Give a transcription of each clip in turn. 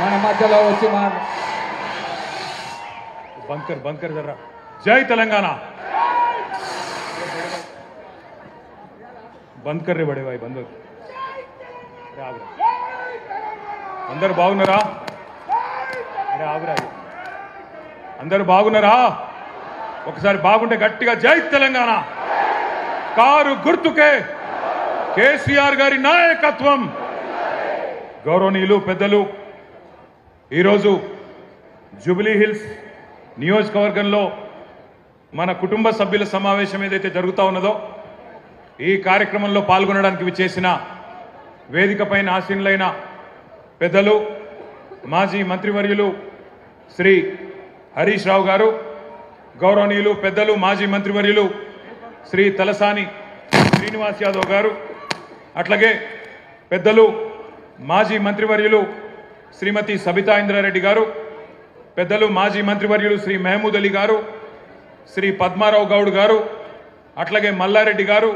మన మధ్యలో వచ్చి బంకర్ జర్రా జై తెలంగాణ బంద్ కర్రే బడే భాయ్ బంద్ అందరు బాగున్నారా అరే ఆగురా అందరు బాగున్నారా ఒకసారి బాగుంటే గట్టిగా జై తెలంగాణ కారు గుర్తుకే కేసీఆర్ గారి నాయకత్వం గౌరవనీయులు పెద్దలు ఈరోజు జూబ్లీ హిల్స్ నియోజకవర్గంలో మన కుటుంబ సభ్యుల సమావేశం ఏదైతే జరుగుతూ ఉన్నదో ఈ కార్యక్రమంలో పాల్గొనడానికి విచ్చేసిన వేదికపైన ఆసీనులైన పెద్దలు మాజీ మంత్రివర్యులు శ్రీ హరీష్ రావు గారు, గౌరవనీయులు పెద్దలు మాజీ మంత్రివర్యులు శ్రీ తలసాని శ్రీనివాస్ యాదవ్ గారు, అట్లాగే పెద్దలు మాజీ మంత్రివర్యులు శ్రీమతి సబితా ఇంద్రారెడ్డి గారు, పెద్దలు మాజీ మంత్రివర్యులు శ్రీ మహమూద్ అలీ గారు, శ్రీ పద్మారావు గౌడ్ గారు, అట్లాగే మల్లారెడ్డి గారు,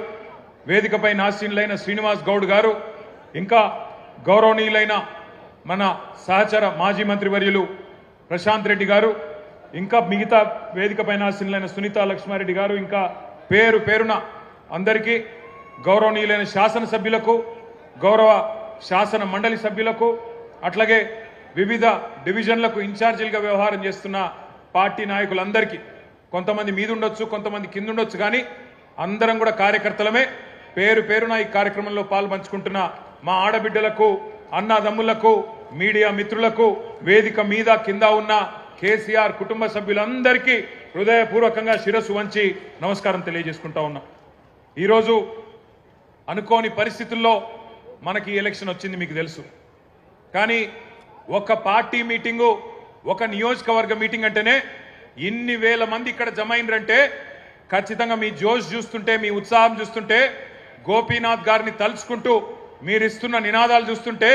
వేదికపై ఆసీనులైన శ్రీనివాస్ గౌడ్ గారు, ఇంకా గౌరవనీయులైన మన సహచర మాజీ మంత్రివర్యులు ప్రశాంత్ రెడ్డి గారు, ఇంకా మిగతా వేదికపై ఆసీనులైన సునీతా లక్ష్మారెడ్డి గారు, ఇంకా పేరు పేరున అందరికీ గౌరవనీయులైన శాసనసభ్యులకు, గౌరవ శాసన మండలి సభ్యులకు, అట్లాగే వివిధ డివిజన్లకు ఇన్ఛార్జీలుగా వ్యవహారం చేస్తున్న పార్టీ నాయకులందరికీ, కొంతమంది మీద ఉండొచ్చు కొంతమంది కింద ఉండొచ్చు, కానీ అందరం కూడా కార్యకర్తలమే. పేరు పేరున ఈ కార్యక్రమంలో పాల్పంచుకుంటున్న మా ఆడబిడ్డలకు, అన్నదమ్ములకు, మీడియా మిత్రులకు, వేదిక మీద కింద ఉన్న కేసీఆర్ కుటుంబ సభ్యులందరికీ హృదయపూర్వకంగా శిరస్సు వంచి నమస్కారం తెలియజేసుకుంటా ఉన్నా. ఈరోజు అనుకోని పరిస్థితుల్లో మనకి ఎలక్షన్ వచ్చింది, మీకు తెలుసు. కానీ ఒక పార్టీ మీటింగు, ఒక నియోజకవర్గ మీటింగ్ అంటేనే ఇన్ని వేల మంది ఇక్కడ జమ అయినరంటే ఖచ్చితంగా మీ జోష్ చూస్తుంటే, మీ ఉత్సాహం చూస్తుంటే, గోపీనాథ్ గారిని తలుచుకుంటూ మీరిస్తున్న నినాదాలు చూస్తుంటే,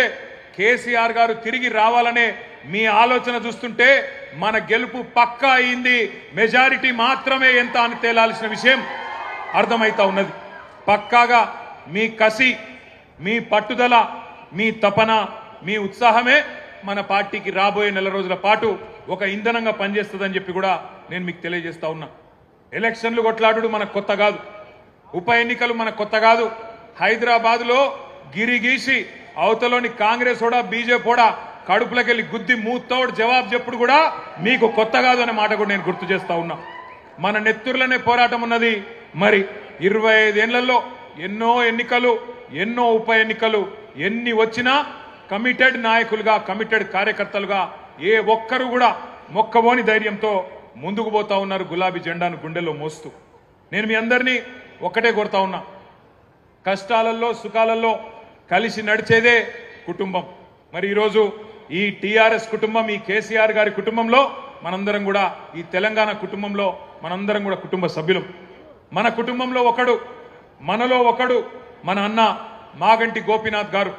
కేసీఆర్ గారు తిరిగి రావాలనే మీ ఆలోచన చూస్తుంటే మన గెలుపు పక్కా అయింది, మెజారిటీ మాత్రమే ఎంత అని తేలాల్సిన విషయం అర్థమైతా ఉన్నది. పక్కాగా మీ కసి, మీ పట్టుదల, మీ తపన, మీ ఉత్సాహమే మన పార్టీకి రాబోయే నెల రోజుల పాటు ఒక ఇంధనంగా పనిచేస్తుందని చెప్పి కూడా నేను మీకు తెలియజేస్తా ఉన్నా. ఎలక్షన్లు కొట్లాడు మనకు కొత్త కాదు, ఉప ఎన్నికలు మనకు కొత్త కాదు. హైదరాబాద్లో గిరిగీసి అవతలోని కాంగ్రెస్ కూడా బీజేపీ కూడా కడుపులకెళ్ళి గుద్ది మూతోడు జవాబు చెప్పుడు కూడా మీకు కొత్త కాదు అనే మాట కూడా నేను గుర్తు చేస్తా ఉన్నా. మన నెత్తుర్లనే పోరాటం ఉన్నది. మరి 25 ఏళ్లలో ఎన్నో ఎన్నికలు, ఎన్నో ఉప ఎన్నికలు, ఎన్ని వచ్చినా కమిటెడ్ నాయకులుగా, కమిటెడ్ కార్యకర్తలుగా ఏ ఒక్కరు కూడా మొక్కబోని ధైర్యంతో ముందుకు పోతా ఉన్నారు, గులాబీ జెండాను గుండెల్లో మోస్తూ. నేను మీ అందరినీ ఒక్కటే కోరుతా ఉన్నా, కష్టాలలో సుఖాలలో కలిసి నడిచేదే కుటుంబం. మరి ఈరోజు ఈ టీఆర్ఎస్ కుటుంబం, ఈ కేసీఆర్ గారి కుటుంబంలో మనందరం కూడా, ఈ తెలంగాణ కుటుంబంలో మనందరం కూడా కుటుంబ సభ్యులం. మన కుటుంబంలో ఒకడు, మనలో ఒకడు మన అన్న మాగంటి గోపీనాథ్ గారు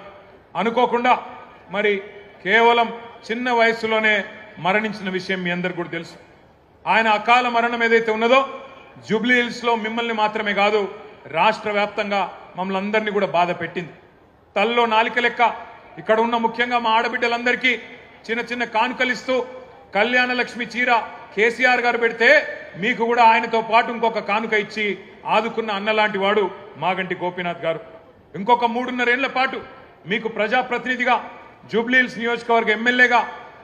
అనుకోకుండా మరి కేవలం చిన్న వయసులోనే మరణించిన విషయం మీ అందరికి కూడా తెలుసు. ఆయన అకాల మరణం ఏదైతే ఉన్నదో జూబ్లీ హిల్స్లో మిమ్మల్ని మాత్రమే కాదు, రాష్ట్ర వ్యాప్తంగా మమ్మల్ని అందరినీ కూడా బాధ పెట్టింది. తల్లో నాలిక లెక్క ఇక్కడ ఉన్న ముఖ్యంగా మా ఆడబిడ్డలందరికీ చిన్న చిన్న కానుకలిస్తూ కళ్యాణ లక్ష్మి చీర కేసీఆర్ గారు పెడితే మీకు కూడా ఆయనతో పాటు ఇంకొక కానుక ఇచ్చి ఆదుకున్న అన్నలాంటి వాడు మాగంటి గోపీనాథ్ గారు. ఇంకొక 3.5 ఏళ్ల పాటు మీకు ప్రజాప్రతినిధిగా, జూబ్లీ హిల్స్ నియోజకవర్గ ఎమ్మెల్యేగా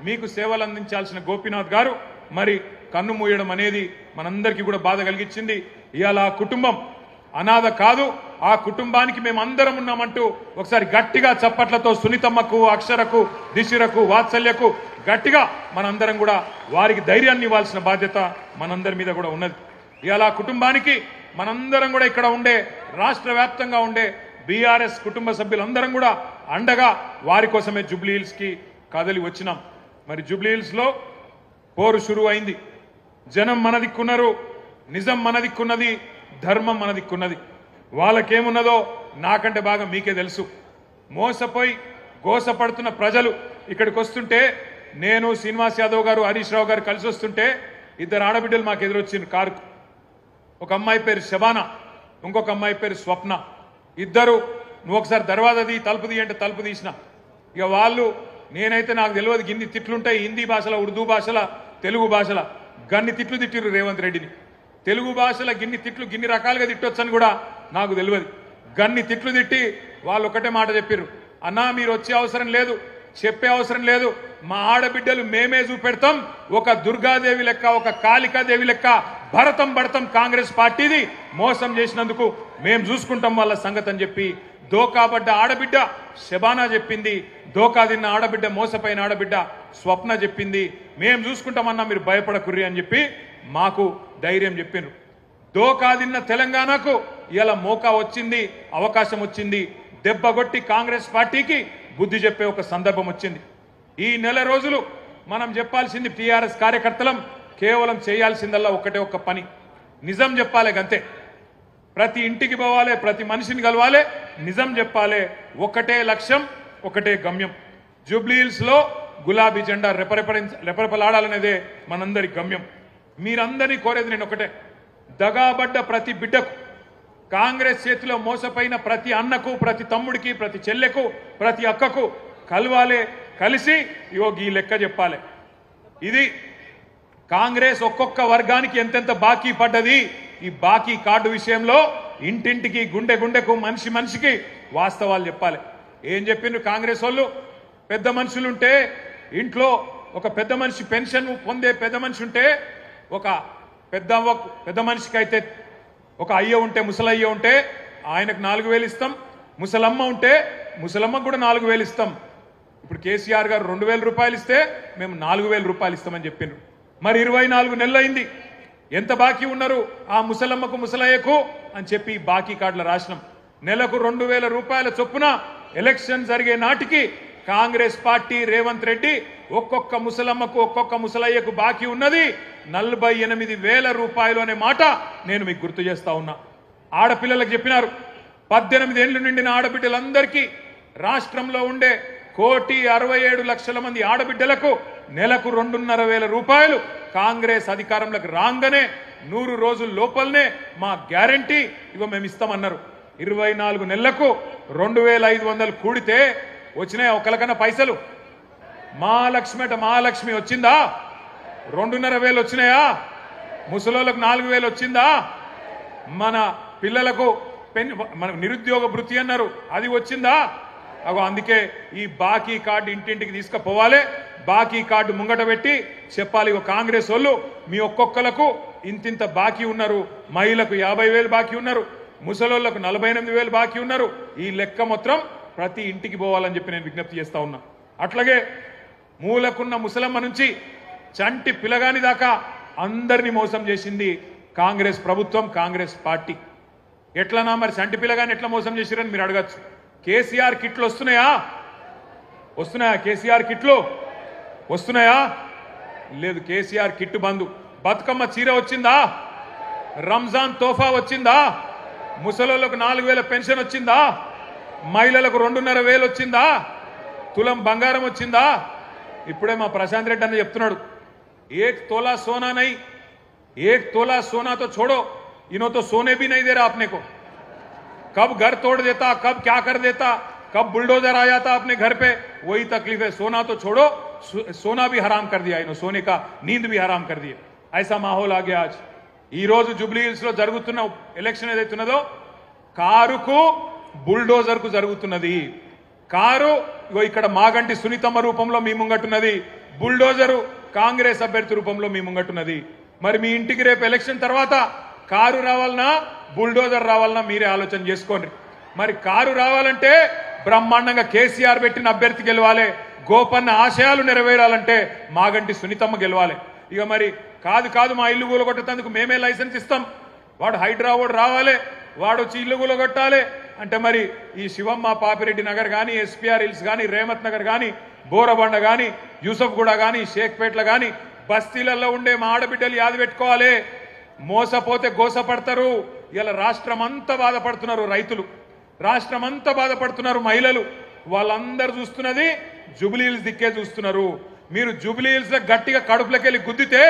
మీకు సేవలు అందించాల్సిన గోపీనాథ్ గారు మరి కన్ను మూయడం అనేది మనందరికీ కూడా బాధ కలిగించింది. ఇవాళ ఆ కుటుంబం అనాథ కాదు, ఆ కుటుంబానికి మేము అందరం ఉన్నామంటూ ఒకసారి గట్టిగా చప్పట్లతో సునీతమ్మకు, అక్షరకు, దిశిరకు, వాత్సల్యకు గట్టిగా మనందరం కూడా వారికి ధైర్యాన్ని ఇవ్వాల్సిన బాధ్యత మనందరి మీద కూడా ఉన్నది. ఇవాళ ఆ కుటుంబానికి మనందరం కూడా ఇక్కడ ఉండే, రాష్ట్ర వ్యాప్తంగా ఉండే బీఆర్ఎస్ కుటుంబ సభ్యులందరం కూడా అండగా వారి కోసమే జూబ్లీ హిల్స్కి కదలి వచ్చినాం. మరి జూబ్లీ హిల్స్లో పోరు షురు అయింది. జనం మన దిక్కున్నారు, నిజం మన దిక్కున్నది, ధర్మం మన దిక్కున్నది. వాళ్ళకేమున్నదో నాకంటే బాగా మీకే తెలుసు. మోసపోయి గోసపడుతున్న ప్రజలు ఇక్కడికి వస్తుంటే, నేను శ్రీనివాస్ యాదవ్ గారు, హరీష్ రావు గారు కలిసి వస్తుంటే 2 ఆడబిడ్డలు మాకు ఎదురొచ్చింది కారుకు. ఒక అమ్మాయి పేరు శబానా, ఇంకొక అమ్మాయి పేరు స్వప్న. ఇద్దరు నువ్వు ఒకసారి దర్వాజా తీ, తలుపు తీ అంటే తలుపు తీసిన. ఇక వాళ్ళు నేనైతే నాకు తెలియదు గిన్ని తిట్లుంటాయి హిందీ భాషలో ఉర్దూ భాషలో తెలుగు భాషలో గన్ని తిట్లు తిట్టిరు రేవంత్ రెడ్డిని తెలుగు భాషలో గిన్ని తిట్లు గిన్ని రకాలుగా తిట్టొచ్చని కూడా నాకు తెలియదు గన్ని తిట్లు తిట్టి వాళ్ళు ఒకటే మాట చెప్పారు అన్నా మీరు వచ్చే అవసరం లేదు చెప్పే అవసరం లేదు మా ఆడబిడ్డలు మేమే చూపెడతాం ఒక దుర్గాదేవి లెక్క ఒక కాళికాదేవి లెక్క భరతం భరతం కాంగ్రెస్ పార్టీది మోసం చేసినందుకు మేము చూసుకుంటాం వాళ్ళ సంగతి అని చెప్పి దోకాబడ్డ ఆడబిడ్డ శబానా చెప్పింది దోకా తిన్న ఆడబిడ్డ మోసపోయిన ఆడబిడ్డ స్వప్న చెప్పింది మేము చూసుకుంటామన్నా మీరు భయపడకుర్రి అని చెప్పి మాకు ధైర్యం చెప్పిండ్రు దోకా తిన్న తెలంగాణకు ఇలా మోకా వచ్చింది అవకాశం వచ్చింది దెబ్బగొట్టి కాంగ్రెస్ పార్టీకి బుద్ధి చెప్పే ఒక సందర్భం వచ్చింది ఈ నెల రోజులు మనం చెప్పాల్సింది టీఆర్ఎస్ కార్యకర్తలం కేవలం చేయాల్సిందల్లా ఒకటే ఒక్క పని నిజం చెప్పాలి గంతే ప్రతి ఇంటికి పోవాలి ప్రతి మనిషిని కలవాలి నిజం చెప్పాలి ఒకటే లక్ష్యం ఒకటే గమ్యం జూబ్లీహిల్స్ లో గులాబీ జెండా రెపరెపలాడాలనేదే మనందరి గమ్యం మీరందరినీ కోరేది నేను ఒకటే దగాబడ్డ ప్రతి బిడ్డకు కాంగ్రెస్ చేతిలో మోసపోయిన ప్రతి అన్నకు ప్రతి తమ్ముడికి ప్రతి చెల్లెకు ప్రతి అక్కకు కలవాలే కలిసి ఈ లెక్క చెప్పాలి ఇది కాంగ్రెస్ ఒక్కొక్క వర్గానికి ఎంతెంత బాకీ పడ్డది ఈ బాకీ కార్డు విషయంలో ఇంటింటికి గుండె గుండెకు మనిషి మనిషికి వాస్తవాలు చెప్పాలి ఏం చెప్పిండ్రు కాంగ్రెస్ వాళ్ళు పెద్ద మనుషులుంటే ఇంట్లో ఒక పెద్ద మనిషి పెన్షన్ పొందే పెద్ద మనిషి ఉంటే ఒక పెద్ద మనిషికి అయితే ఒక అయ్య ఉంటే ముసలయ్య ఉంటే ఆయనకు 4,000 ఇస్తాం ముసలమ్మ ఉంటే ముసలమ్మకు కూడా 4,000 ఇస్తాం ఇప్పుడు కేసీఆర్ గారు 2,000 రూపాయలు ఇస్తే మేము 4,000 రూపాయలు ఇస్తామని చెప్పిండ్రు మరి 24 నెలలు అయింది ఎంత బాకీ ఉన్నారు ఆ ముసలమ్మకు ముసలయ్యకు అని చెప్పి బాకీ కార్డుల రాసినాం నెలకు 2,000 రూపాయల చొప్పున ఎలక్షన్ జరిగే నాటికి కాంగ్రెస్ పార్టీ రేవంత్ రెడ్డి ఒక్కొక్క ముసలమ్మకు ఒక్కొక్క ముసలయ్యకు బాకీ ఉన్నది 48,000 రూపాయలు అనే మాట నేను మీకు గుర్తు చేస్తా ఉన్నా ఆడపిల్లలకు చెప్పినారు 18 ఏళ్లు నిండిన ఆడబిడ్డలందరికీ రాష్ట్రంలో ఉండే 1,67,00,000 మంది ఆడబిడ్డలకు నెలకు 2,500 రూపాయలు కాంగ్రెస్ అధికారంలోకి రాగానే 100 రోజుల లోపలనే మా గ్యారంటీ మేము ఇస్తామన్నారు 24 నెలలకు 2,500 కూడితే వచ్చినాయి ఒకరికన్నా పైసలు మహాలక్ష్మి వచ్చిందా 2,500 వచ్చినాయా ముసలోళ్ళకు 4,000 వచ్చిందా మన పిల్లలకు మన నిరుద్యోగ భృతి అన్నారు అది వచ్చిందా అగో అందుకే ఈ బాకీ కార్డు ఇంటింటికి తీసుకుపోవాలి బాకీ కార్డు ముంగట పెట్టి చెప్పాలి కాంగ్రెస్ వాళ్ళు మీ ఒక్కొక్కలకు ఇంతింత బాకీ ఉన్నారు మహిళలకు 50,000 బాకీ ఉన్నారు ముసలోళ్ళకు 48,000 బాకీ ఉన్నారు ఈ లెక్క మొత్తం ప్రతి ఇంటికి పోవాలని చెప్పి నేను విజ్ఞప్తి చేస్తా ఉన్నా అట్లాగే మూలకున్న ముసలమ్మ నుంచి చంటి పిల్లగాని దాకా అందరినీ మోసం చేసింది కాంగ్రెస్ ప్రభుత్వం కాంగ్రెస్ పార్టీ ఎట్లనా మరి చంటి పిల్లగాని ఎట్లా మోసం చేసిరని మీరు అడగచ్చు కేసీఆర్ కిట్లు వస్తున్నాయా కేసీఆర్ కిట్లు వస్తున్నాయా లేదు కేసీఆర్ కిట్ బంధు బతుకమ్మ చీర వచ్చిందా రంజాన్ తోఫా వచ్చిందా ముసలోళ్ళకు 4,000 పెన్షన్ వచ్చిందా మహిళలకు 2,500 వచ్చిందా తులం బంగారం వచ్చిందా ఇప్పుడే మా ప్రశాంత్ రెడ్డి అన్న చెప్తున్నాడు 1 तोला सोना नहीं 1 तोला सोना तो छोड़ो इन्हों तो सोने भी नहीं दे रहा अपने को कब घर तोड़ देता कब क्या कर देता कब बुलडोजर आ जाता अपने घर पे वही तकलीफ है सोना तो छोड़ो सोना भी हराम कर दिया इन्हों सोने का नींद भी हराम कर दिया ऐसा माहौल आ गया आज ఈ రోజు జూబ్లీ హిల్స్ లో జరుగుతున్న ఎలక్షన్ ఏదైతున్నదో కారుకు బుల్డోజర్ కు జరుగుతున్నది కారు ఇక్కడ మాగంటి సునీతమ్మ రూపంలో మీ ముంగట్టున్నది బుల్డోజరు కాంగ్రెస్ అభ్యర్థి రూపంలో మీ ముంగట్టున్నది మరి మీ ఇంటికి రేపు ఎలక్షన్ తర్వాత కారు రావాలనా బుల్డోజర్ రావాలనా మీరే ఆలోచన చేసుకోండి మరి కారు రావాలంటే బ్రహ్మాండంగా కేసీఆర్ పెట్టిన అభ్యర్థి గెలవాలి గోపన్న ఆశయాలు నెరవేరాలంటే మాగంటి సునీతమ్మ గెలవాలి ఇక మరి కాదు మా ఇల్లు కూలగొట్టేందుకు మేమే లైసెన్స్ ఇస్తాం వాడు హైదరాబాద్ రావాలి వాడు వచ్చి ఇల్లు కూలగొట్టాలి అంటే మరి ఈ శివమ్మ పాపిరెడ్డి నగర్ కానీ ఎస్పీఆర్ హిల్స్ కానీ రేమత్ నగర్ కానీ బోరబండ కానీ యూసఫ్గూడ కానీ షేక్పేట్ల కానీ బస్తీలలో ఉండే మా ఆడబిడ్డలు యాది పెట్టుకోవాలి మోసపోతే గోసపడతారు ఇలా రాష్ట్రమంతా బాధపడుతున్నారు రైతులు రాష్ట్రమంతా బాధపడుతున్నారు మహిళలు వాళ్ళందరూ చూస్తున్నది జూబ్లీ హిల్స్ దిక్కే చూస్తున్నారు మీరు జూబ్లీ హిల్స్ లో గట్టిగా కడుపులకెళ్ళి గుద్దితే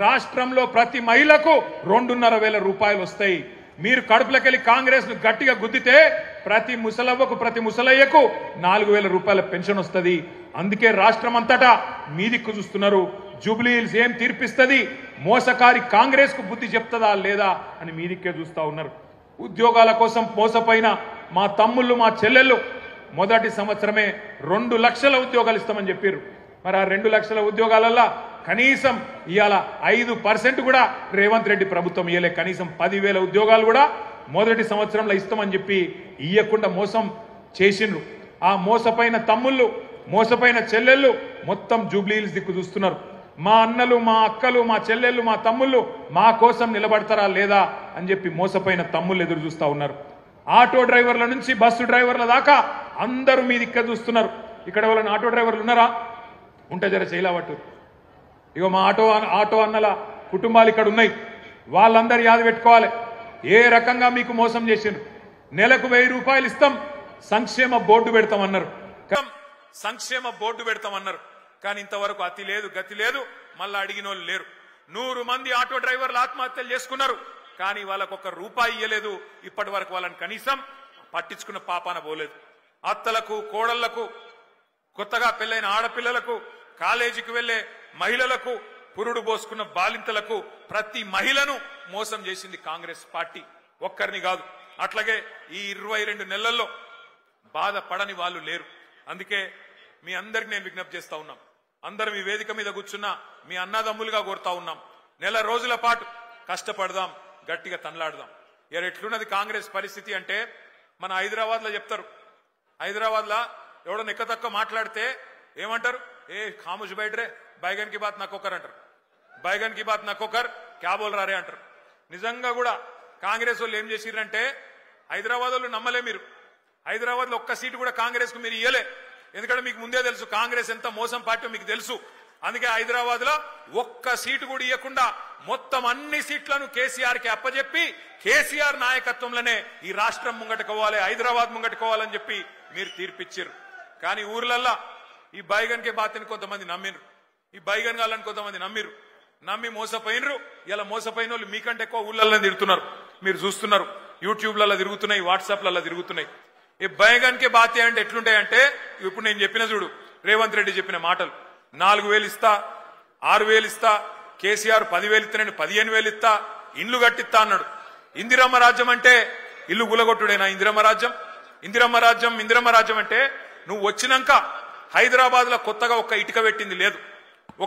రాష్ట్రంలో ప్రతి మహిళకు 2,500 రూపాయలు వస్తాయి మీరు కడుపులకెళ్ళి కాంగ్రెస్ ను గట్టిగా గుద్దితే ప్రతి ముసలవ్వకు ప్రతి ముసలయ్యకు 4,000 రూపాయల పెన్షన్ వస్తుంది. అందుకే రాష్ట్రం అంతటా మీ దిక్కు చూస్తున్నారు. జూబ్లీ హిల్స్ ఏం తీర్పిస్తుంది, మోసకారి కాంగ్రెస్ కు బుద్ధి చెప్తుందా లేదా అని మీ దిక్కే చూస్తా ఉన్నారు. ఉద్యోగాల కోసం మోసపోయిన మా తమ్ముళ్ళు మా చెల్లెళ్ళు మొదటి సంవత్సరమే 2 లక్షల ఉద్యోగాలు ఇస్తామని చెప్పారు. మరి ఆ 2 లక్షల ఉద్యోగాలల్లో కనీసం ఇవాళ 5% కూడా రేవంత్ రెడ్డి ప్రభుత్వం ఇయ్యలే. కనీసం 10,000 ఉద్యోగాలు కూడా మొదటి సంవత్సరంలో ఇస్తామని చెప్పి ఇయ్యకుండా మోసం చేసిండ్రు. ఆ మోసపోయిన తమ్ముళ్ళు మోసపోయిన చెల్లెళ్ళు మొత్తం జూబ్లీ హిల్స్ దిక్కు చూస్తున్నారు. మా అన్నలు మా అక్కలు మా చెల్లెళ్ళు మా తమ్ముళ్ళు మా కోసం నిలబడతారా లేదా అని చెప్పి మోసపోయిన తమ్ముళ్ళు ఎదురు చూస్తా ఉన్నారు. ఆటో డ్రైవర్ల నుంచి బస్సు డ్రైవర్ల దాకా అందరూ మీ దిక్కు చూస్తున్నారు. ఇక్కడ ఎవరైనా ఆటో డ్రైవర్లు ఉన్నారా? ఉంటే జర చేయలేవట్టు. ఇగో మా ఆటో అన్నల కుటుంబాలు ఇక్కడ ఉన్నాయి. వాళ్ళందరూ యాద పెట్టుకోవాలి ఏ రకంగా మీకు మోసం చేసిండ్రు. నెలకు 1000 రూపాయలు ఇస్తాం, సంక్షేమ బోర్డు పెడతామన్నారు. సంక్షేమ బోర్డు పెడతామన్నారు. కానీ ఇంతవరకు అతి లేదు గతి లేదు. మళ్ళా అడిగిన వాళ్ళు లేరు. 100 మంది ఆటో డ్రైవర్లు ఆత్మహత్యలు చేసుకున్నారు. కానీ వాళ్ళకు ఒక్క రూపాయి ఇయ్యలేదు. ఇప్పటి వరకు వాళ్ళని కనీసం పట్టించుకున్న పాపాన పోలేదు. అత్తలకు కోడళ్లకు కొత్తగా పెళ్లైన ఆడపిల్లలకు కాలేజీకి వెళ్లే మహిళలకు పురుడు పోసుకున్న బాలింతలకు ప్రతి మహిళను మోసం చేసింది కాంగ్రెస్ పార్టీ. ఒక్కరిని కాదు. అట్లాగే ఈ 22 నెలల్లో బాధపడని వాళ్ళు లేరు. అందుకే మీ అందరికి నేను విజ్ఞప్తి చేస్తా ఉన్నాం. అందరం ఈ వేదిక మీద కూర్చున్నా మీ అన్నదమ్ములుగా కోరుతా ఉన్నాం. నెల రోజుల పాటు కష్టపడదాం, గట్టిగా తనలాడదాం. ఎట్లున్నది కాంగ్రెస్ పరిస్థితి అంటే మన హైదరాబాద్ లో చెప్తారు. హైదరాబాద్ లో ఎవడో నెక్కతక్క మాట్లాడితే ఏమంటారు? ఏ ఖాముష్ బైట్రే బైగన్ కి బాత్ నక్కొకర్ అంటారు. బైగన్ కి బాత్ నక్కొకర్ క్యా బోల్ రారే అంటారు. నిజంగా కూడా కాంగ్రెస్ వాళ్ళు ఏం చేసిరంటే హైదరాబాద్ వాళ్ళు నమ్మలే. మీరు హైదరాబాద్ లో ఒక్క సీటు కూడా కాంగ్రెస్ కు మీరు ఇయ్యలే. ఎందుకంటే మీకు ముందే తెలుసు కాంగ్రెస్ ఎంత మోసం పార్టీ మీకు తెలుసు. అందుకే హైదరాబాద్ లో ఒక్క సీటు కూడా ఇవ్వకుండా మొత్తం అన్ని సీట్లను కేసీఆర్ కి అప్పచెప్పి కేసీఆర్ నాయకత్వంలోనే ఈ రాష్ట్రం ముంగట్టుకోవాలి, హైదరాబాద్ ముంగట్టుకోవాలని చెప్పి మీరు తీర్పిచ్చారు. కానీ ఊర్లల్లా ఈ బైగన్ కే బాత్ని కొంతమంది నమ్మిరు, ఈ బైగన్ గాళ్ళని కొంతమంది నమ్మిరు. నమ్మి మోసపోయినరు. ఇలా మోసపోయిన వాళ్ళు మీకంటే ఎక్కువ ఊళ్ళల్లో తిరుగుతున్నారు. మీరు చూస్తున్నారు, యూట్యూబ్లలో తిరుగుతున్నాయి, వాట్సాప్లలో తిరుగుతున్నాయి. ఈ బైగన్ కే బాతి అంటే ఎట్లుంటాయంటే ఇప్పుడు నేను చెప్పిన చూడు, రేవంత్ రెడ్డి చెప్పిన మాటలు 4,000 ఇస్తా, 6,000 ఇస్తా, కేసీఆర్ 10,000 ఇస్తానండి, 15,000 ఇస్తా, ఇండ్లు కట్టిస్తా అన్నాడు. ఇందిరమ్మ రాజ్యం అంటే ఇల్లు గులగొట్టుడేనా? ఇందిరమ్మ రాజ్యం ఇందిరమ్మ రాజ్యం ఇందిరమ్మ రాజ్యం అంటే నువ్వు వచ్చినాక హైదరాబాద్ లో కొత్తగా ఒక ఇటుక పెట్టింది లేదు,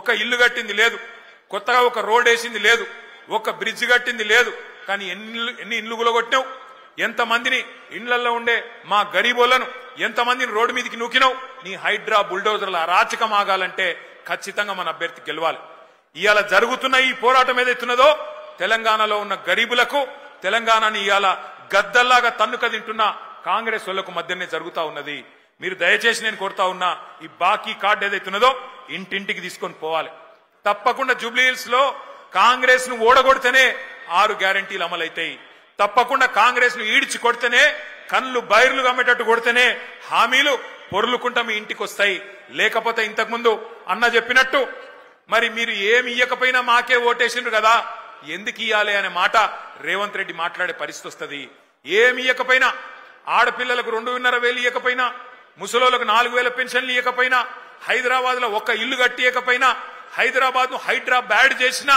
ఒక ఇల్లు కట్టింది లేదు, కొత్తగా ఒక రోడ్ వేసింది లేదు, ఒక బ్రిడ్జ్ కట్టింది లేదు. కానీ ఎన్ని ఇండ్లు గులగొట్టినావు? ఎంతమందిని ఇండ్లలో ఉండే మా గరీబోళ్లను ఎంతమందిని రోడ్డు మీదకి నూకినావు? నీ హైడ్రా బుల్డోజర్ల అరాచకం ఆగాలంటే ఖచ్చితంగా మన అభ్యర్థి గెలవాలి. ఇవాళ జరుగుతున్న ఈ పోరాటం ఏదైతున్నదో తెలంగాణలో ఉన్న గరీబులకు, తెలంగాణని ఇవాళ గద్దల్లాగా తన్నుక తింటున్న కాంగ్రెస్ వాళ్లకు మధ్యనే జరుగుతా ఉన్నది. మీరు దయచేసి నేను కోరుతా ఉన్నా, ఈ బాకీ కార్డు ఏదైతున్నదో ఇంటింటికి తీసుకొని పోవాలి. తప్పకుండా జూబ్లీ హిల్స్ లో కాంగ్రెస్ ను ఓడగొడితేనే 6 గ్యారంటీలు అమలైతాయి. తప్పకుండా కాంగ్రెస్ ను ఈడ్చి కొడితేనే, కళ్ళు బైర్లు గమ్మేటట్టు కొడితేనే హామీలు పొర్లుకుంటా మీ ఇంటికి వస్తాయి. లేకపోతే ఇంతకుముందు అన్న చెప్పినట్టు మరి మీరు ఏమి ఇయ్యకపోయినా మాకే ఓటేసిండ్రు కదా, ఎందుకు ఇయ్యాలి అనే మాట రేవంత్ రెడ్డి మాట్లాడే పరిస్థితి వస్తుంది. ఏమి ఇయ్యకపోయినా, ఆడపిల్లలకు 2,500 ఇయ్యకపోయినా, ముసలోళ్లకు 4,000 పెన్షన్లు ఇయ్యకపోయినా, హైదరాబాద్ లో ఒక్క ఇల్లు కట్టియకపోయినా, హైదరాబాద్ ను హైడ్రా బ్యాడ్ చేసినా,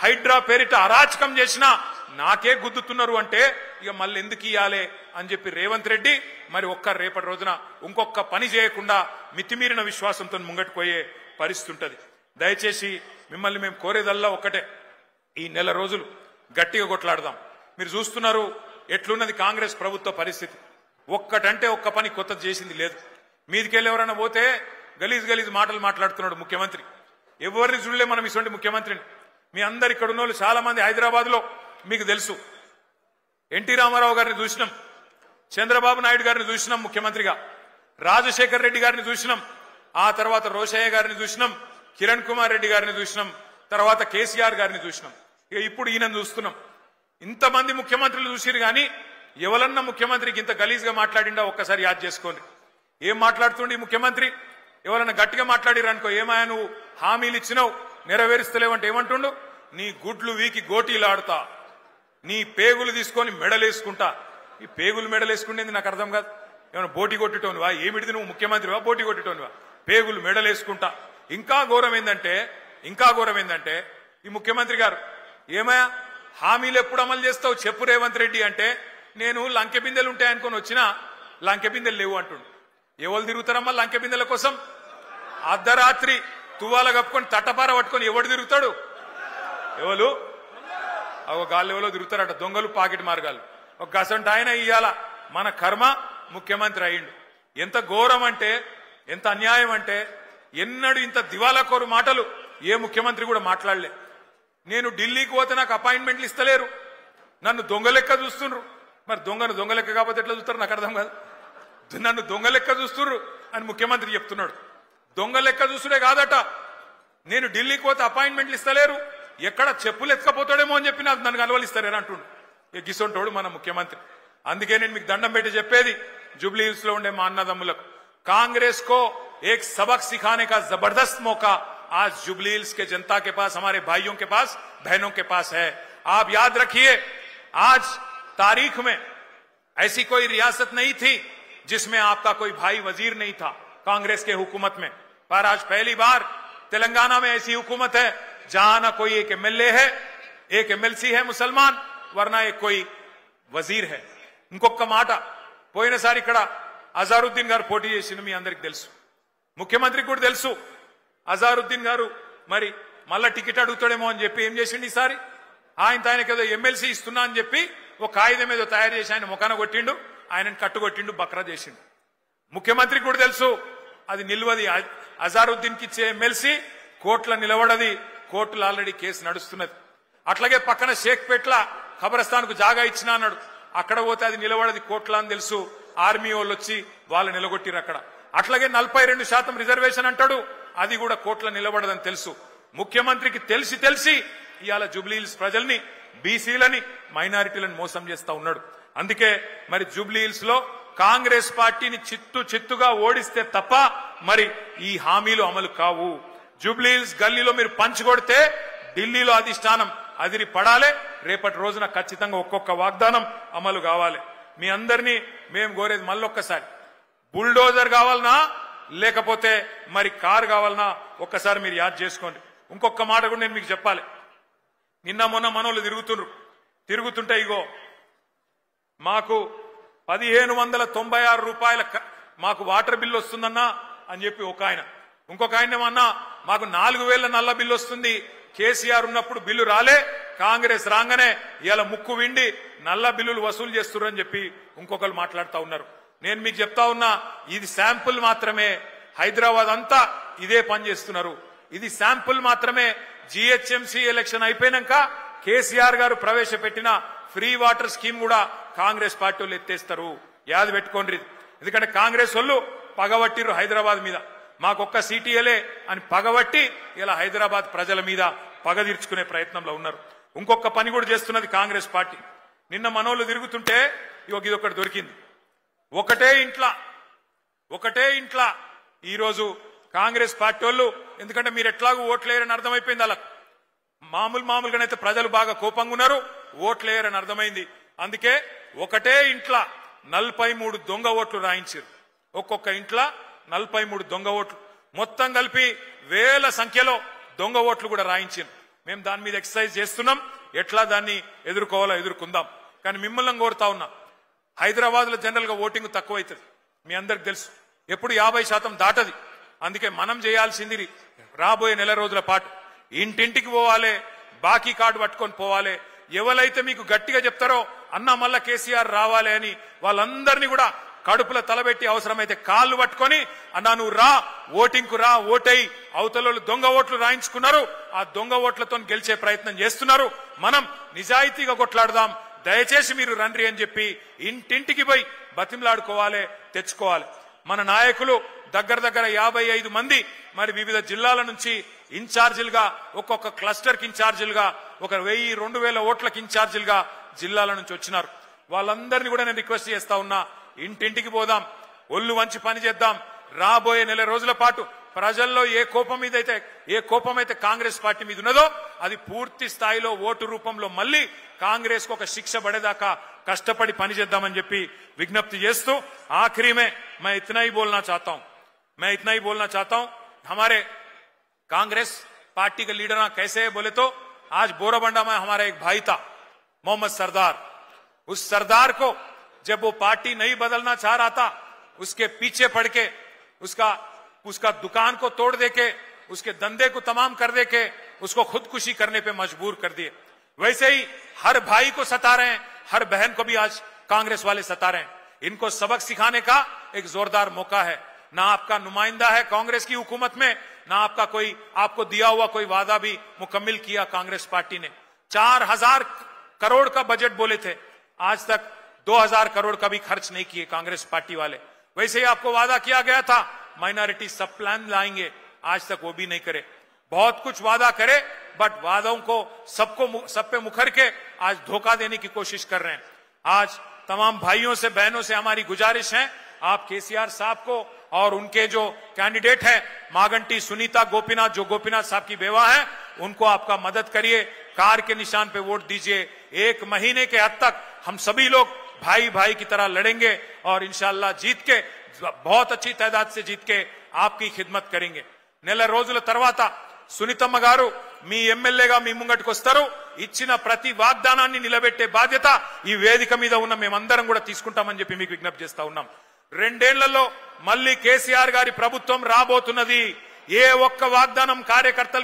హైడ్రా పేరిట అరాచకం చేసినా నాకే గుద్దుతున్నారు అంటే ఇక మళ్ళీ ఎందుకు ఇయ్యాలి అని చెప్పి రేవంత్ రెడ్డి మరి రేపటి రోజున ఇంకొక పని చేయకుండా మితిమీరిన విశ్వాసంతో ముంగట్టుపోయే పరిస్థితి ఉంటది. దయచేసి మిమ్మల్ని మేము కోరేదల్లా ఒక్కటే, ఈ నెల రోజులు గట్టిగా కొట్లాడదాం. మీరు చూస్తున్నారు ఎట్లున్నది కాంగ్రెస్ ప్రభుత్వ పరిస్థితి. ఒక్కటంటే ఒక్క పని కొత్తది చేసింది లేదు. మీదికెళ్ళి ఎవరైనా పోతే గలీజ్ మాటలు మాట్లాడుతున్నాడు ముఖ్యమంత్రి. ఎవరిని చూడలే మనం ఇటువంటి ముఖ్యమంత్రిని. మీ అందరు ఇక్కడ ఉన్న వాళ్ళు చాలా మంది హైదరాబాద్ లో మీకు తెలుసు, ఎన్టీ రామారావు గారిని చూసినాం, చంద్రబాబు నాయుడు గారిని చూసినాం ముఖ్యమంత్రిగా, రాజశేఖర్ రెడ్డి గారిని చూసినాం, ఆ తర్వాత రోషయ్య గారిని చూసినాం, కిరణ్ కుమార్ రెడ్డి గారిని చూసినాం, తర్వాత కేసీఆర్ గారిని చూసినాం. ఇక ఇప్పుడు ఈయనను చూస్తున్నాం. ఇంతమంది ముఖ్యమంత్రులు చూసిరు కానీ ఎవరన్నా ముఖ్యమంత్రికి ఇంత గలీజ్గా మాట్లాడిండా ఒక్కసారి యాద్ చేసుకోండి. ఏం మాట్లాడుతుండి ముఖ్యమంత్రి? ఎవరన్నా గట్టిగా మాట్లాడిరనుకో, ఏమాయా నువ్వు హామీలు ఇచ్చినావు నెరవేరుస్తలేవంటే ఏమంటుండు? నీ గుడ్లు వీకి గోటీలాడుతా, నీ పేగులు తీసుకొని మెడలేసుకుంటా, ఈ పేగులు మెడలు వేసుకునేది నాకు అర్థం కాదు. ఏమైనా బోటి కొట్టేటోనివా? ఏమిటిది నువ్వు ముఖ్యమంత్రివా? బోటి కొట్టేటోనివా? పేగులు మెడలు వేసుకుంటా. ఇంకా ఘోరం ఏందంటే ఈ ముఖ్యమంత్రి గారు ఏమయ్యా హామీలు ఎప్పుడు అమలు చేస్తావు చెప్పు రేవంత్ రెడ్డి అంటే, నేను లంకె బిందెలు ఉంటాయనుకొని వచ్చినా లంకె బిందెలు లేవు అంటుండు. ఎవరు తిరుగుతారమ్మా లంకె బిందెల కోసం? అర్ధరాత్రి తువ్వాల కప్పుకొని తట్టపార పట్టుకొని ఎవడు తిరుగుతాడు? ఎవరు గాళ్ళు ఎవరో తిరుగుతారట, దొంగలు పాకెట్ మార్గాలు. ఒక గసంట ఆయన ఇయ్యాల మన కర్మ ముఖ్యమంత్రి అయ్యిండు. ఎంత ఘోరం అంటే, ఎంత అన్యాయం అంటే, ఎన్నడూ ఇంత దివాలా కోరు మాటలు ఏ ముఖ్యమంత్రి కూడా మాట్లాడలే. నేను ఢిల్లీకి పోతే నాకు అపాయింట్మెంట్లు ఇస్తలేరు, నన్ను దొంగ లెక్క చూస్తుండ్రు. మరి దొంగ లెక్క కాకపోతే ఎట్లా చూస్తారు నాకు అర్థం కాదు. నన్ను దొంగ లెక్క చూస్తుండ్రు అని ముఖ్యమంత్రి చెప్తున్నాడు. దొంగ లెక్క చూస్తుడే కాదట, నేను ఢిల్లీకి పోతే అపాయింట్మెంట్లు ఇస్తలేరు, ఎక్కడ చెప్పులు ఎత్తుకపోతాడేమో అని చెప్పి నన్ను కలవలిస్తారేనా అంటుండు. గిసొంటోడు మన ముఖ్యమంత్రి. అందుకే నేను మీకు దండం పెట్టి చెప్పేది జూబ్లీ హిల్స్ లో ఉండే మా అన్నదమ్ములకు, कांग्रेस को एक सबक सिखाने का जबरदस्त मौका आज जुबली हिल्स के जनता के पास, हमारे भाइयों के पास, बहनों के पास है. आप याद रखिए, आज तारीख में ऐसी कोई रियासत नहीं थी जिसमें आपका कोई भाई वजीर नहीं था कांग्रेस के हुकूमत में, पर आज पहली बार तेलंगाना में ऐसी हुकूमत है जहां ना कोई एक एमएलए है, एक एमएलसी है मुसलमान, वरना एक कोई वजीर है. ఇంకొక మాట, పోయినసారి ఇక్కడ అజారుద్దీన్ గారు పోటీ చేసింది మీ అందరికి తెలుసు, ముఖ్యమంత్రికి కూడా తెలుసు. అజారుద్దీన్ గారు మరి మళ్ళా టికెట్ అడుగుతాడేమో అని చెప్పి ఏం చేసిండు ఈసారి, ఆయనకి ఏదో ఎమ్మెల్సీ ఇస్తున్నా అని చెప్పి ఒక కాగితం ఏదో తయారు చేసి ఆయన ముఖాన కొట్టిండు, ఆయనను కట్టుకొట్టిండు, బక్రా చేసిండు. ముఖ్యమంత్రికి కూడా తెలుసు అది నిల్వది, అజారుద్దీన్ కి ఇచ్చే ఎమ్మెల్సీ కోర్టుల నిలబడది, కోర్టులో ఆల్రెడీ కేసు నడుస్తున్నది. అట్లాగే పక్కన షేక్పేట్ల ఖబరస్థాన్ కు జాగా ఇచ్చినా అన్నాడు, అక్కడ పోతే అది నిలబడది కోర్టులా అని తెలుసు, ఆర్మీ వాళ్ళు వచ్చి వాళ్ళు నిలగొట్టిరు అక్కడ. అట్లాగే 42% రిజర్వేషన్ అంటాడు, అది కూడా కోర్టులో నిలబడదని తెలుసు. ముఖ్యమంత్రికి తెలిసి ఇవాళ జూబ్లీ హిల్స్ ప్రజల్ని, బీసీలని, మైనారిటీలను మోసం చేస్తా ఉన్నాడు. అందుకే మరి జూబ్లీ హిల్స్ లో కాంగ్రెస్ పార్టీని చిత్తుగా ఓడిస్తే తప్ప మరి ఈ హామీలు అమలు కావు. జూబ్లీ హిల్స్ గల్లీలో మీరు పంచుకొడితే ఢిల్లీలో అధిష్టానం అదిరి పడాలి. రేపటి రోజున ఖచ్చితంగా ఒక్కొక్క వాగ్దానం అమలు కావాలి. మీ అందరినీ మేము కోరేది మళ్ళొక్కసారి, బుల్డోజర్ కావాలనా లేకపోతే మరి కారు కావాలనా ఒక్కసారి మీరు యాద్ చేసుకోండి. ఇంకొక మాట కూడా నేను మీకు చెప్పాలి. నిన్న మొన్న మనోళ్ళు తిరుగుతుంటే ఇగో మాకు 1596 రూపాయల మాకు వాటర్ బిల్లు వస్తుందన్నా అని చెప్పి ఒక ఆయన, ఇంకొక ఆయన ఏమన్నా మాకు 4000 నల్ల బిల్లు వస్తుంది, కేసీఆర్ ఉన్నప్పుడు బిల్లు రాలే, కాంగ్రెస్ రాగానే ఇలా ముక్కు విండి నల్ల బిల్లులు వసూలు చేస్తున్నారని చెప్పి ఇంకొకరు మాట్లాడుతూ ఉన్నారు. నేను మీకు చెప్తా ఉన్నా, ఇది శాంపుల్ మాత్రమే. హైదరాబాద్ అంతా ఇదే పని చేస్తున్నారు. ఇది శాంపుల్ మాత్రమే. జిహెచ్ఎంసీ ఎలక్షన్ అయిపోయినాక కేసీఆర్ గారు ప్రవేశపెట్టిన ఫ్రీ వాటర్ స్కీమ్ కూడా కాంగ్రెస్ పార్టీ వాళ్ళు ఎత్తేస్తారు. యాద పెట్టుకోండి. ఎందుకంటే కాంగ్రెస్ వాళ్ళు పగబట్టిరు హైదరాబాద్ మీద, మాకొక్క సీటీఎలే అని పగబట్టి ఇలా హైదరాబాద్ ప్రజల మీద పగ తీర్చుకునే ప్రయత్నంలో ఉన్నారు. ఇంకొక పని కూడా చేస్తున్నది కాంగ్రెస్ పార్టీ. నిన్న మనోళ్ళు తిరుగుతుంటే ఇదొకటి దొరికింది. ఒకటే ఇంట్లా ఈరోజు కాంగ్రెస్ పార్టీ వాళ్ళు, ఎందుకంటే మీరు ఎట్లాగూ ఓట్లేరని అర్థమైపోయింది అలా, మామూలుగానైతే ప్రజలు బాగా కోపంగా ఉన్నారు, ఓట్లేరని అర్థమైంది. అందుకే ఒకటే ఇంట్లా 43 దొంగ ఓట్లు రాయించారు. ఒక్కొక్క ఇంట్లో 43 దొంగ ఓట్లు, మొత్తం కలిపి వేల సంఖ్యలో దొంగ ఓట్లు కూడా రాయించారు. మేము దాని మీద ఎక్సర్సైజ్ చేస్తున్నాం, ఎట్లా దాన్ని ఎదుర్కోవాలో ఎదుర్కొందాం. కానీ మిమ్మల్ని కోరుతా ఉన్నా, హైదరాబాద్ లో జనరల్ గా ఓటింగ్ తక్కువ అవుతుంది, మీ అందరికి తెలుసు, ఎప్పుడు 50% దాటది. అందుకే మనం చేయాల్సింది రాబోయే నెల రోజుల పాటు ఇంటింటికి పోవాలి, బాకీ కార్డు పట్టుకొని పోవాలి. ఎవరైతే మీకు గట్టిగా చెప్తారో అన్న మళ్ళా కేసీఆర్ రావాలి అని వాళ్ళందరినీ కూడా కడుపుల తలబెట్టి అవసరమైతే కాళ్ళు పట్టుకొని అన్నా నువ్వు రా, ఓటింగ్ కు రా, ఓటై అవతల దొంగ ఓట్లు రాయించుకున్నారు, ఆ దొంగ ఓట్లతో గెలిచే ప్రయత్నం చేస్తున్నారు. మనం నిజాయితీగా కొట్లాడదాం, దయచేసి మీరు రండి అని చెప్పి ఇంటింటికి పోయి బతిమలాడుకోవాలి, తెచ్చుకోవాలి. మన నాయకులు దగ్గర 55 మంది మరి వివిధ జిల్లాల నుంచి ఇన్ఛార్జీలుగా, ఒక్కొక్క క్లస్టర్ కి ఇన్ఛార్జీలుగా, ఒక 1000-2000 ఓట్లకి ఇన్ఛార్జీలుగా జిల్లాల నుంచి వచ్చినారు. వాళ్ళందరినీ కూడా నేను రిక్వెస్ట్ చేస్తా ఉన్నా, ఇంటింటికి పోదాం, ఒళ్ళు వంచి పని చేద్దాం. రాబోయే నెల రోజుల పాటు ప్రజల్లో ఏ కోపం అయితే కాంగ్రెస్ పార్టీ మీద ఉన్నదో అది పూర్తి స్థాయిలో ఓటు రూపంలో మళ్ళీ కాంగ్రెస్ కు ఒక శిక్ష పడేదాకా కష్టపడి పనిచేద్దామని చెప్పి విజ్ఞప్తి చేస్తూ आखिरी में मैं इतना ही बोलना चाहता हूं हमारे कांग्रेस पार्टी के लीडर कैसे है बोले तो आज बोराबंडा में हमारा एक भाई था मोहम्मद सरदार। उस सरदार को जब वो पार्टी नहीं बदलना चाह रहा था उसके पीछे पड़ के उसका दुकान को तोड़ देके उसके धंधे को तमाम कर देके उसको खुदकुशी करने पे मजबूर कर दिए। वैसे ही हर भाई को सता रहे हैं, हर बहन को भी आज कांग्रेस वाले सता रहे हैं। इनको सबक सिखाने का एक जोरदार मौका है। ना आपका नुमाइंदा है कांग्रेस की हुकूमत में, ना आपको दिया हुआ कोई वादा भी मुकम्मिल किया कांग्रेस पार्टी ने। 4000 करोड़ का बजट बोले थे, आज तक 2000 करोड़ का भी खर्च नहीं किए कांग्रेस पार्टी वाले। वैसे ही आपको वादा किया गया था माइनॉरिटी सब प्लान लाएंगे, आज तक वो भी नहीं करे। बहुत कुछ वादा करे बट वादों को सब पे मुखर के आज धोखा देने की कोशिश कर रहे हैं। आज तमाम भाइयों से बहनों से हमारी गुजारिश है, आप केसीआर साहब को और उनके जो कैंडिडेट हैं मागंटी सुनीता गोपीनाथ, जो गोपीनाथ साहब की बेवा है, उनको आपका मदद करिए, कार के निशान पे वोट दीजिए। 1 महीने के हद तक हम सभी लोग भाई भाई की तरह लड़ेंगे और इंशाअल्लाह जीत के बहुत अच्छी तादाद से जीत के आपकी खिदमत करेंगे। నెల రోజుల తర్వాత సునీతమ్మ గారు మీ ఎమ్మెల్యేగా మీ ముంగటికి వస్తారు, ఇచ్చిన ప్రతి వాగ్దానాన్ని నిలబెట్టే బాధ్యత ఈ వేదిక మీద ఉన్న మేమందరం కూడా తీసుకుంటామని చెప్పి మీకు విజ్ఞప్తి చేస్తా ఉన్నాం। 2 ఏళ్లలో మళ్ళీ కేసీఆర్ గారి ప్రభుత్వం రాబోతున్నది। ఏ ఒక్క వాగ్దానం కార్యకర్తలు